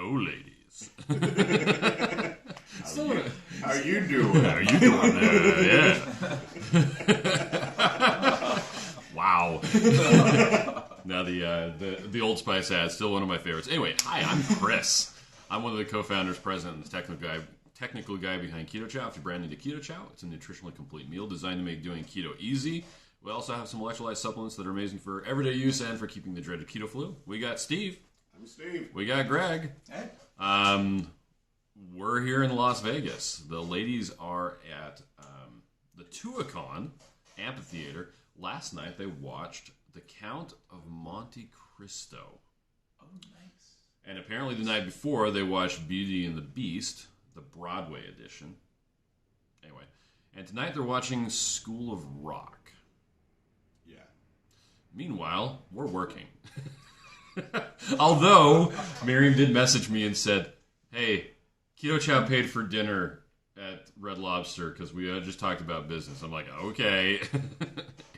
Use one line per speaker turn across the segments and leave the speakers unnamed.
Hello, ladies.
How you doing?
How you doing there? Yeah. Wow. Now the Old Spice ad, still one of my favorites. Anyway, hi, I'm Chris. I'm one of the co-founders, president, and technical guy behind Keto Chow. If you're brand new to Keto Chow, it's a nutritionally complete meal designed to make doing keto easy. We also have some electrolyte supplements that are amazing for everyday use and for keeping the dreaded keto flu. We got Steve.
I'm Steve.
We got Greg.
Hey.
We're here in Las Vegas. The ladies are at the Tuacahn Amphitheater. Last night they watched The Count of Monte Cristo.
Oh, nice.
And apparently the night before they watched Beauty and the Beast, the Broadway edition. Anyway, and tonight they're watching School of Rock.
Yeah.
Meanwhile, we're working. Although, Miriam did message me and said, hey, Keto Chow paid for dinner at Red Lobster because we just talked about business. I'm like, okay.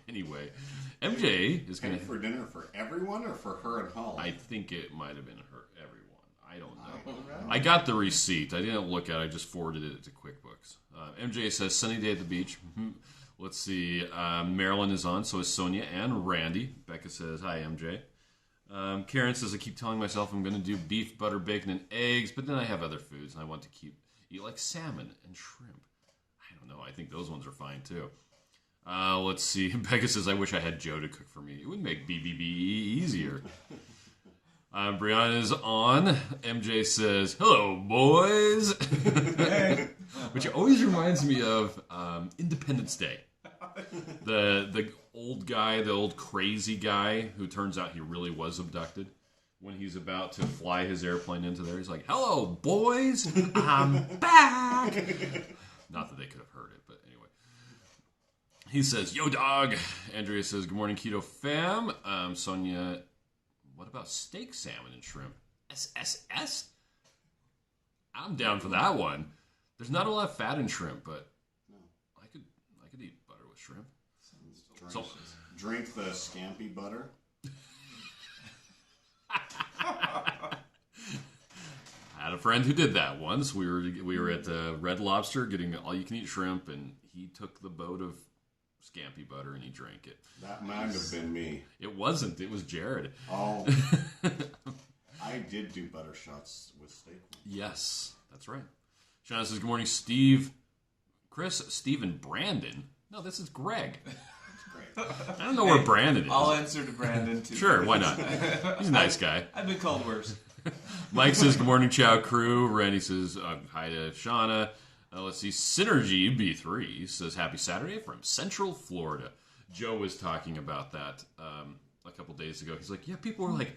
Anyway, MJ is going to...
for dinner for everyone or for her and Holly?
I think it might have been everyone. I don't know.
Right.
I got the receipt. I didn't look at it. I just forwarded it to QuickBooks. MJ says, sunny day at the beach. Let's see. Marilyn is on. So is Sonia and Randy. Becca says, hi, MJ. Karen says, I keep telling myself I'm going to do beef, butter, bacon, and eggs, but then I have other foods, and I want to eat like salmon and shrimp. I don't know. I think those ones are fine, too. Let's see. Becca says, I wish I had Joe to cook for me. It would make BBBE easier. Brianna's on. MJ says, hello, boys. Which always reminds me of Independence Day. The old guy, the old crazy guy who turns out he really was abducted. When he's about to fly his airplane into there, he's like, hello, boys. I'm back. Not that they could have heard it, but anyway. He says, yo, dog. Andrea says, good morning, Keto fam. Sonia, what about steak, salmon, and shrimp? SSS? I'm down for that one. There's not a lot of fat in shrimp, but I could eat butter with shrimp.
Drink the scampi butter.
I had a friend who did that once. We were at Red Lobster getting all-you-can-eat shrimp, and he took the boat of scampi butter and he drank it.
That might have been me.
It wasn't. It was Jared.
Oh. I did do butter shots with steak.
Yes, that's right. Shauna says, good morning, Steve. Chris, Steve, and Brandon. No, this is Greg.
Great.
I don't know where Brandon is.
I'll answer to Brandon, too.
Sure, why not? He's a nice guy.
I've been called worse.
Mike says, good morning, Chow crew. Randy says, hi to Shauna. Let's see, Synergy B3 says, happy Saturday from Central Florida. Joe was talking about that a couple days ago. He's like, yeah, people were like,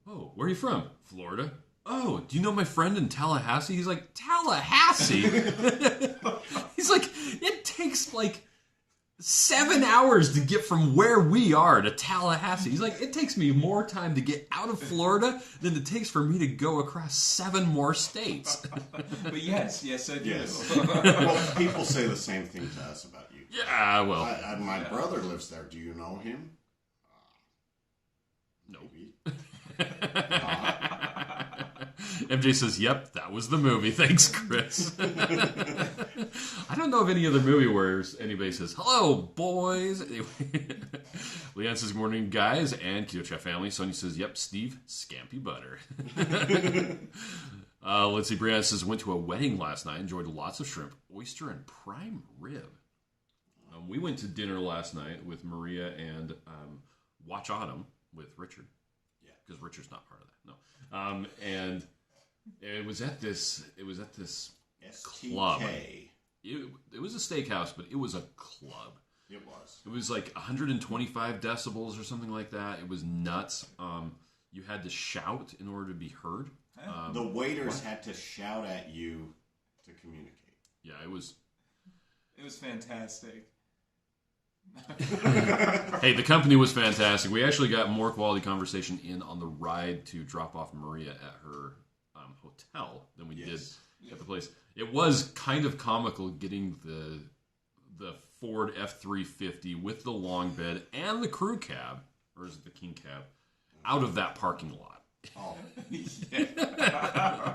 oh, where are you from? Florida. Oh, do you know my friend in Tallahassee? He's like, Tallahassee? He's like, it takes like 7 hours to get from where we are to Tallahassee. He's like, it takes me more time to get out of Florida than it takes for me to go across 7 more states.
But yes, I do.
Yes. Well, people say the same thing to us about you.
Yeah, well.
My brother lives there. Do you know him?
No.
Maybe.
MJ says, yep, that was the movie. Thanks, Chris. I don't know of any other movie where anybody says, hello, boys. Anyway, Leanne says, good morning, guys, and Keto Chow family. Sonia says, yep, Steve, scampi butter. Let's see, Brianna says, went to a wedding last night, enjoyed lots of shrimp, oyster, and prime rib. We went to dinner last night with Maria and Watch Autumn with Richard. Yeah, because Richard's not part of that. No. And it was at this club.
STK.
It was a steakhouse, but it was a club.
It was.
It was like 125 decibels or something like that. It was nuts. You had to shout in order to be heard.
The waiters had to shout at you to communicate.
Yeah, it was.
It was fantastic.
Hey, the company was fantastic. We actually got more quality conversation in on the ride to drop off Maria at her hotel than we did at the place. It was kind of comical getting the Ford F-350 with the long bed and the crew cab, or is it the king cab, out of that parking lot.
Oh,
Yeah.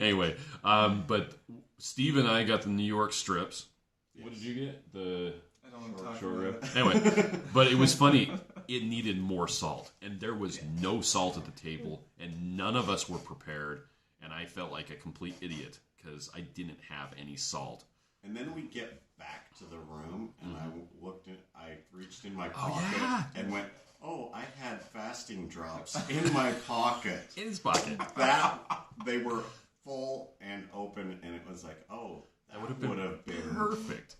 Anyway, but Steve and I got the New York strips.
yes.
What did you get? The
I don't want to talk
short
about
rib.
it.
Anyway, but it was funny. It needed more salt, and there was no salt at the table, and none of us were prepared. And I felt like a complete idiot because I didn't have any salt.
And then we get back to the room, and I reached in my
Oh,
pocket
yeah.
and went, "Oh, I had fasting drops in my pocket."
In his pocket.
That they were full and open, and it was like, "Oh, that
Would
would
have
have been
perfect.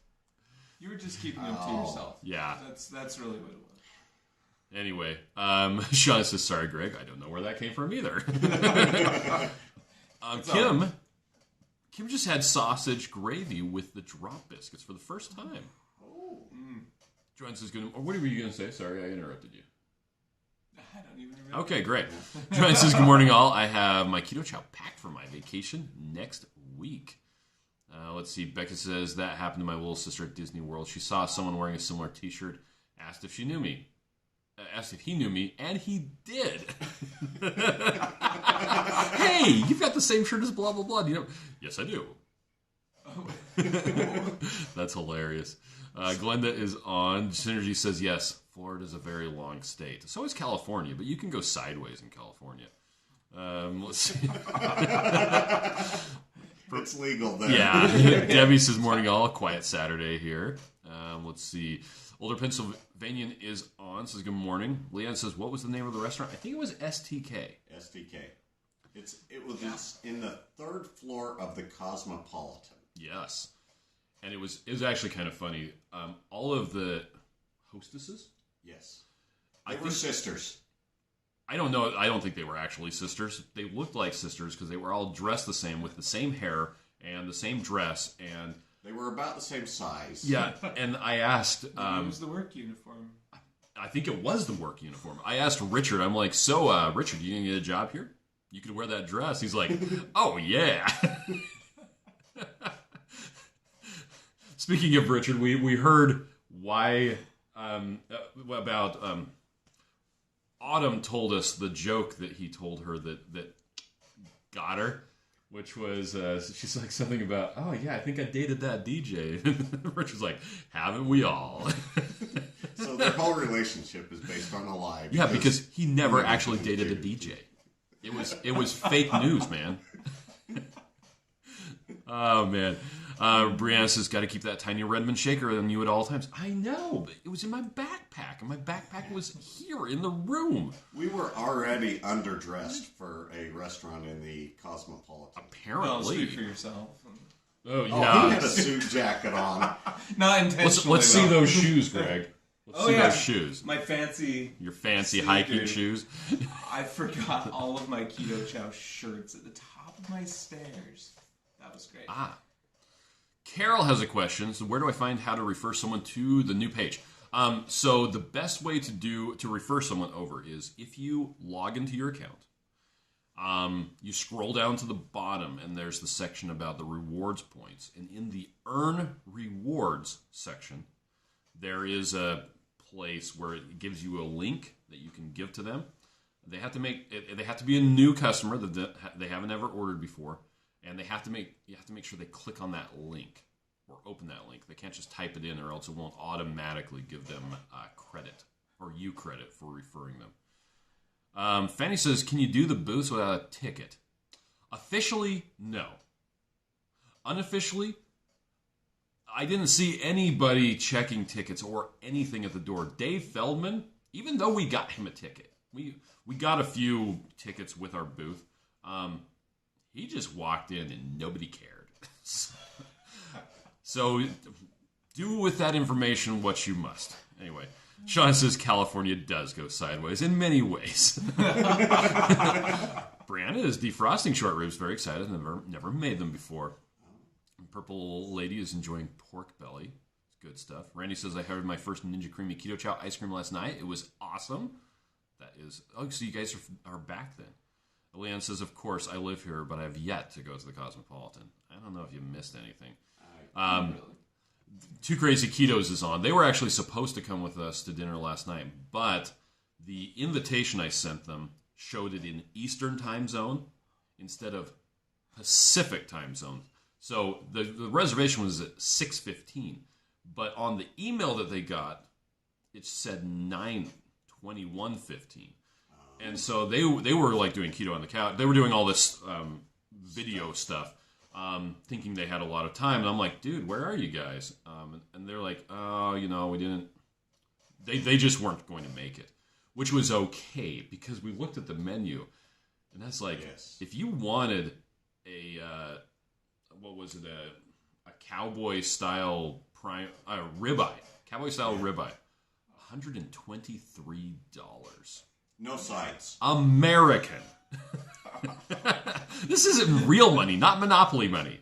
You were just keeping them to
Oh.
yourself.
Yeah.
That's really what it was.
Anyway, Sean says, "Sorry, Greg. I don't know where that came from either." Kim just had sausage gravy with the drop biscuits for the first time.
Oh,
Joanne says, what were you going to say? Sorry, I interrupted you.
I don't even remember.
Okay, great. Joanne says, good morning, all. I have my Keto Chow packed for my vacation next week. Let's see. Becca says, that happened to my little sister at Disney World. She saw someone wearing a similar t-shirt, asked if she knew me. Asked if he knew me, and he did. Hey, you've got the same shirt as blah, blah, blah. Do you know? Yes, I do. That's hilarious. Glenda is on. Synergy says, yes, Florida's a very long state. So is California, but you can go sideways in California. Let's see.
it's legal there.
Yeah. Debbie says, morning all. Quiet Saturday here. Let's see. Older Pennsylvanian is on. Says, good morning. Leanne says, what was the name of the restaurant? I think it was STK.
STK. It was in the third floor of the Cosmopolitan.
Yes. And it was actually kind of funny. All of the hostesses?
Yes. They were sisters.
I don't know. I don't think they were actually sisters. They looked like sisters because they were all dressed the same with the same hair and the same dress. And
they were about the same size.
yeah, and I asked...
It was the work uniform.
I think it was the work uniform. I asked Richard, I'm like, so, Richard, you gonna get a job here? You could wear that dress. He's like, oh, yeah. Speaking of Richard, we heard why, about, Autumn told us the joke that he told her that got her. Which was, she's like something about, oh yeah, I think I dated that DJ. Richard's like, haven't we all?
So their whole relationship is based on a lie.
Yeah, because he never actually dated a DJ. It was fake news, man. Oh man. Brianna says, got to keep that tiny Redmond shaker on you at all times. I know, but it was in my backpack, and my backpack was here in the room.
We were already underdressed for a restaurant in the Cosmopolitan.
Well,
Apparently.
speak for yourself.
Oh
Oh,
yeah.
he had a suit jacket on.
Not intentionally.
Let's see those shoes, Greg. Let's see
yeah.
those shoes.
My fancy.
Your fancy
See,
hiking
dude.
shoes.
I forgot all of my Keto Chow shirts at the top of my stairs. That was great.
Carol has a question. So where do I find how to refer someone to the new page? So the best way to refer someone over is if you log into your account, you scroll down to the bottom and there's the section about the rewards points. And in the earn rewards section, there is a place where it gives you a link that you can give to them. They have to be a new customer that they haven't ever ordered before. And you have to make sure they click on that link or open that link. They can't just type it in or else it won't automatically give them credit or you credit for referring them. Fanny says, can you do the booths without a ticket? Officially, no. Unofficially, I didn't see anybody checking tickets or anything at the door. Dave Feldman, even though we got him a ticket, we got a few tickets with our booth. He just walked in and nobody cared. So do with that information what you must. Anyway, Sean says California does go sideways in many ways. Brianna is defrosting short ribs. Very excited. Never made them before. Purple Lady is enjoying pork belly. It's good stuff. Randy says, I had my first Ninja Creamy Keto Chow ice cream last night. It was awesome. That is... Oh, so you guys are back then. Leanne says, of course, I live here, but I have yet to go to the Cosmopolitan. I don't know if you missed anything. Two Crazy Ketos is on. They were actually supposed to come with us to dinner last night, but the invitation I sent them showed it in Eastern time zone instead of Pacific time zone. So the reservation was at 6:15, but on the email that they got, it said 9:21:15. And so they were like doing keto on the couch. They were doing all this video stuff, thinking they had a lot of time. And I'm like, dude, where are you guys? And they're like, oh, we didn't. They just weren't going to make it, which was okay because we looked at the menu, and that's like, if you wanted a what was it, a cowboy style ribeye, ribeye, $123.
No sides.
American. This isn't real money, not Monopoly money.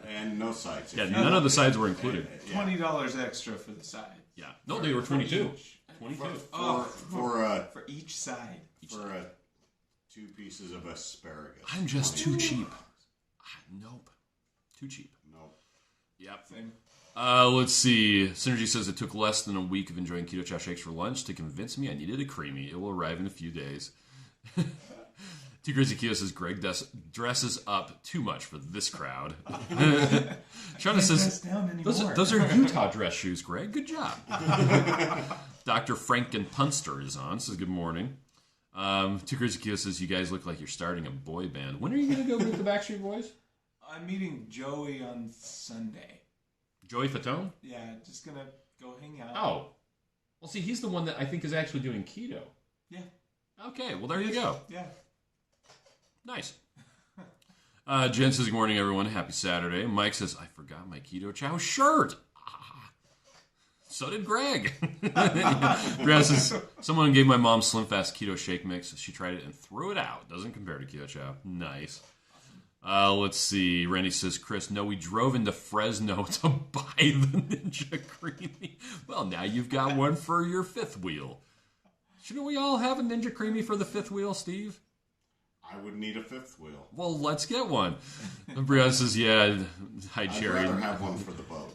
And no sides.
Yeah, none of the sides were included.
$20 extra for the side.
Yeah. No, they were 22. 22.
For each side.
For 2 pieces of asparagus.
I'm just too cheap. Nope. Too cheap.
Nope.
Yep.
Same.
Let's see. Synergy says it took less than a week of enjoying Keto Chow shakes for lunch to convince me I needed a creamy. It will arrive in a few days. Too Crazy Keto says Greg dresses up too much for this crowd. Shauna says those are Utah dress shoes, Greg. Good job. Dr. Frankenpunster is on. Says good morning. Too Crazy Keto says you guys look like you're starting a boy band. When are you going to go meet the Backstreet Boys?
I'm meeting Joey on Sunday.
Joey Fatone?
Yeah, just gonna go hang out.
Oh. Well, see, he's the one that I think is actually doing keto.
Yeah.
Okay, well, there you go.
Yeah.
Nice. Jen says, good morning, everyone. Happy Saturday. Mike says, I forgot my Keto Chow shirt. So did Greg. Greg says, someone gave my mom Slim Fast Keto Shake Mix. She tried it and threw it out. Doesn't compare to Keto Chow. Nice. Let's see. Randy says, Chris, no, we drove into Fresno to buy the Ninja Creamy. Well, now you've got one for your fifth wheel. Shouldn't we all have a Ninja Creamy for the fifth wheel, Steve?
I would need a fifth wheel.
Well, let's get one. Brianna says, yeah, hi, Cherry.
I'd rather have one for the boat.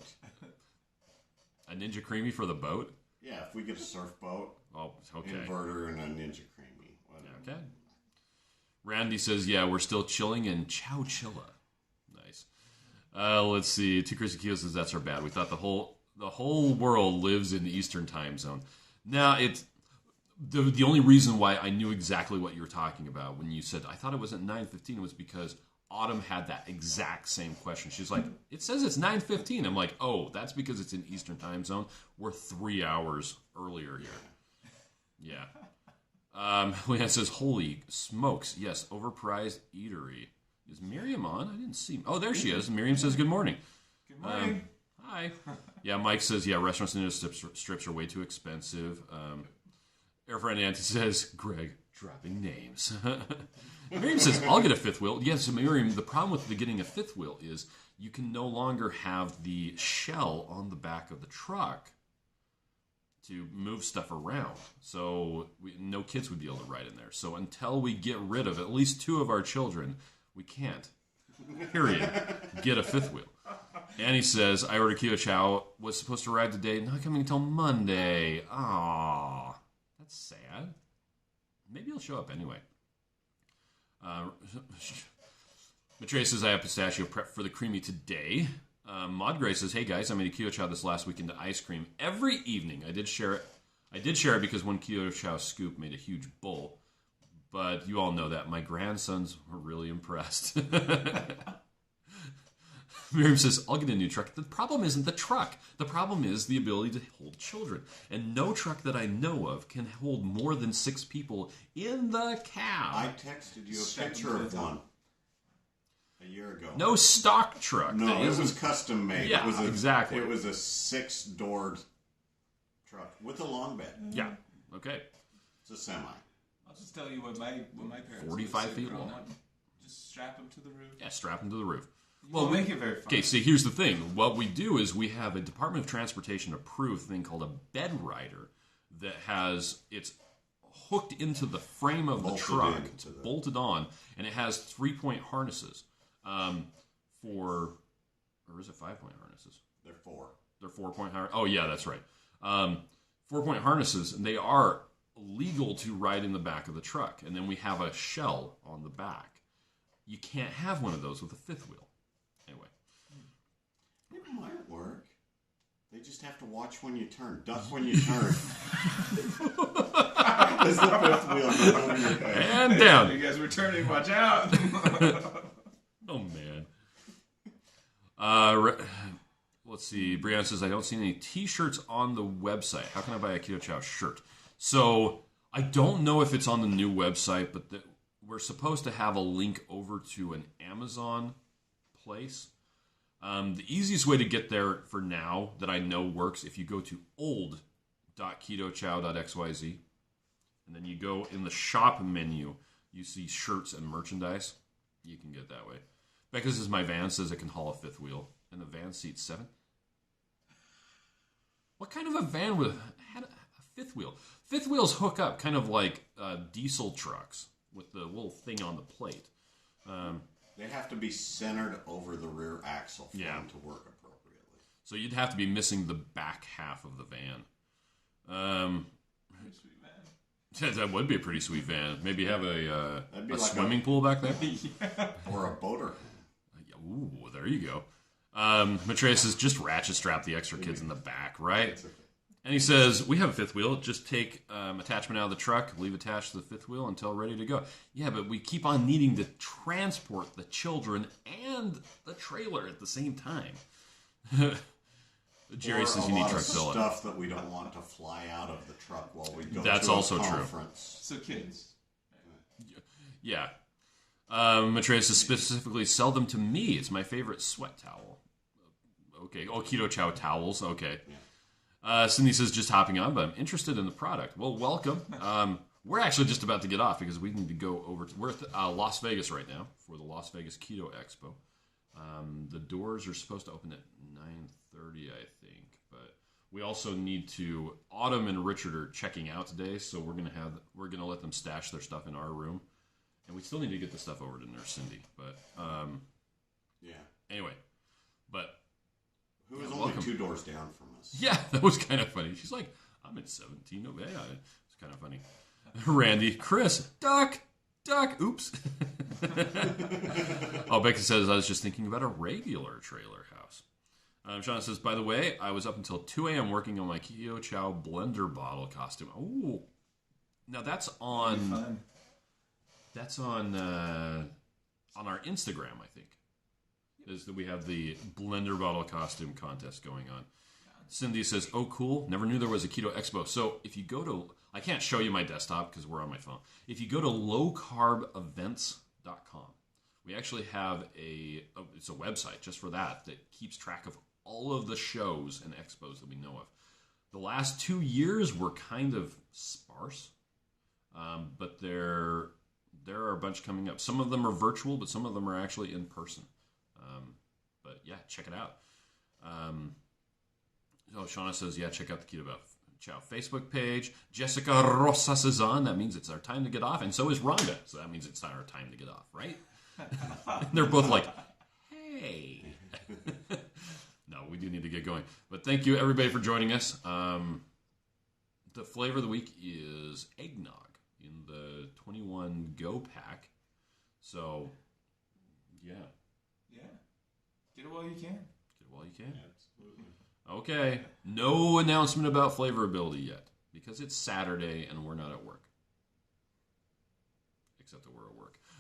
A Ninja Creamy for the boat?
Yeah, if we get a surf boat,
okay.
Inverter, and a Ninja Creamy. Whatever.
Okay. Randy says, yeah, we're still chilling in Chowchilla. Nice. Let's see. Too Crazy Keto says, that's our bad. We thought the whole world lives in the Eastern time zone. Now, it's the only reason why I knew exactly what you were talking about when you said, I thought it was at 9:15 was because Autumn had that exact same question. She's like, it says it's 9:15. I'm like, oh, that's because it's in Eastern time zone. We're 3 hours earlier here. Yeah. Leanne says, holy smokes. Yes, overpriced eatery. Is Miriam on? I didn't see. Oh, there she is. Miriam says, good morning.
Good morning.
Hi. Yeah, Mike says, yeah, restaurants and strips are way too expensive. Airfriend Auntie says, Greg, dropping names. Miriam says, I'll get a fifth wheel. Yes, so Miriam, the problem with getting a fifth wheel is you can no longer have the shell on the back of the truck to move stuff around. So no kids would be able to ride in there. So until we get rid of at least 2 of our children, we can't, period, get a fifth wheel. Annie says, I ordered Keto Chow, was supposed to arrive today, not coming until Monday. Aww, that's sad. Maybe he'll show up anyway. Matre says, I have pistachio prep for the creamy today. Maud Gray says, hey guys, I made a Keto Chow this last week into ice cream every evening. I did share it because one Keto Chow scoop made a huge bowl. But you all know that. My grandsons were really impressed. Miriam says, I'll get a new truck. The problem isn't the truck. The problem is the ability to hold children. And no truck that I know of can hold more than 6 people in the cab.
I texted you a picture of one a year ago.
No stock truck.
No, it was custom made.
Yeah, exactly.
It was a 6-doored truck with a long bed.
Yeah, okay.
It's a semi.
I'll just tell you what my parents
45 feet long.
Just strap them to the roof.
Yeah, strap them to the roof.
Well, make it very fun.
Okay, see, here's the thing. What we do is we have a Department of Transportation approved thing called a bed rider that it's hooked into the frame of the truck. It's bolted on, and it has 3-point harnesses or is it 5-point harnesses?
They're 4.
They're 4-point harnesses. Oh, yeah, that's right. 4-point harnesses, and they are legal to ride in the back of the truck. And then we have a shell on the back. You can't have one of those with a fifth wheel. Anyway.
It might work. They just have to watch when you turn. Duck when you turn. There's the fifth wheel over your head.
And down.
You guys were turning. Watch out.
Oh, man. Let's see. Brianna says, I don't see any T-shirts on the website. How can I buy a Keto Chow shirt? So, I don't know if it's on the new website, but we're supposed to have a link over to an Amazon place. The easiest way to get there for now that I know works, if you go to old.ketochow.xyz, and then you go in the shop menu, you see shirts and merchandise. You can get it that way. Becca says, my van says it can haul a fifth wheel, and the van seats 7. What kind of a van had a fifth wheel? Fifth wheels hook up kind of like diesel trucks with the little thing on the plate.
They have to be centered over the rear axle for them to work appropriately.
So you'd have to be missing the back half of the van.
Pretty sweet van.
That would be a pretty sweet van. Maybe have a
like
swimming pool back there.
Or a boater.
Ooh, there you go. Matreya says, just ratchet strap the extra kids in the back, right?
Okay.
And he says, we have a fifth wheel. Just take attachment out of the truck, leave attached to the fifth wheel until ready to go. Yeah, but we keep on needing to transport the children and the trailer at the same time. Jerry says you need truck fill.
Stuff that we don't want to fly out of the truck while we go
That's
to
also
a
true.
conference.
So kids.
Yeah. Matreya says, specifically, sell them to me. It's my favorite sweat towel. Okay. Oh, Keto Chow towels. Okay.
Yeah.
Cindy says, just hopping on, but I'm interested in the product. Well, welcome. We're actually just about to get off because we need to go over to... We're at Las Vegas right now for the Las Vegas Keto Expo. The doors are supposed to open at 9:30, I think. But we also need to... Autumn and Richard are checking out today, so we're gonna let them stash their stuff in our room. And we still need to get the stuff over to Nurse Cindy. But
Yeah.
anyway, but...
Who was only
welcome.
2 doors down from us.
Yeah, that was kind of funny. She's like, I'm at 17. Oh, yeah, it's kind of funny. Randy, Chris, Duck, oops. Oh, Becca says, I was just thinking about a regular trailer house. Shauna says, by the way, I was up until 2 a.m. working on my Keto Chow blender bottle costume. Oh, now that's on our Instagram, I think. Is that we have the blender bottle costume contest going on. Cindy says, oh, cool. Never knew there was a Keto Expo. So if you go to, I can't show you my desktop because we're on my phone. If you go to lowcarbevents.com, we actually have it's a website just for that keeps track of all of the shows and expos that we know of. The last 2 years were kind of sparse, but there are a bunch coming up. Some of them are virtual, but some of them are actually in person. But yeah, check it out. Shauna says, yeah, check out the Keto Chow Facebook page. Jessica Rosas is on. That means it's our time to get off. And so is Rhonda. So that means it's our time to get off, right? They're both like, hey. No, we do need to get going. But thank you, everybody, for joining us. The flavor of the week is eggnog in the 21 Go pack. So, yeah.
Yeah. Get it while you can.
Get it while you can.
Absolutely.
Okay. No announcement about flavorability yet because it's Saturday and we're not at work. Except that we're at work.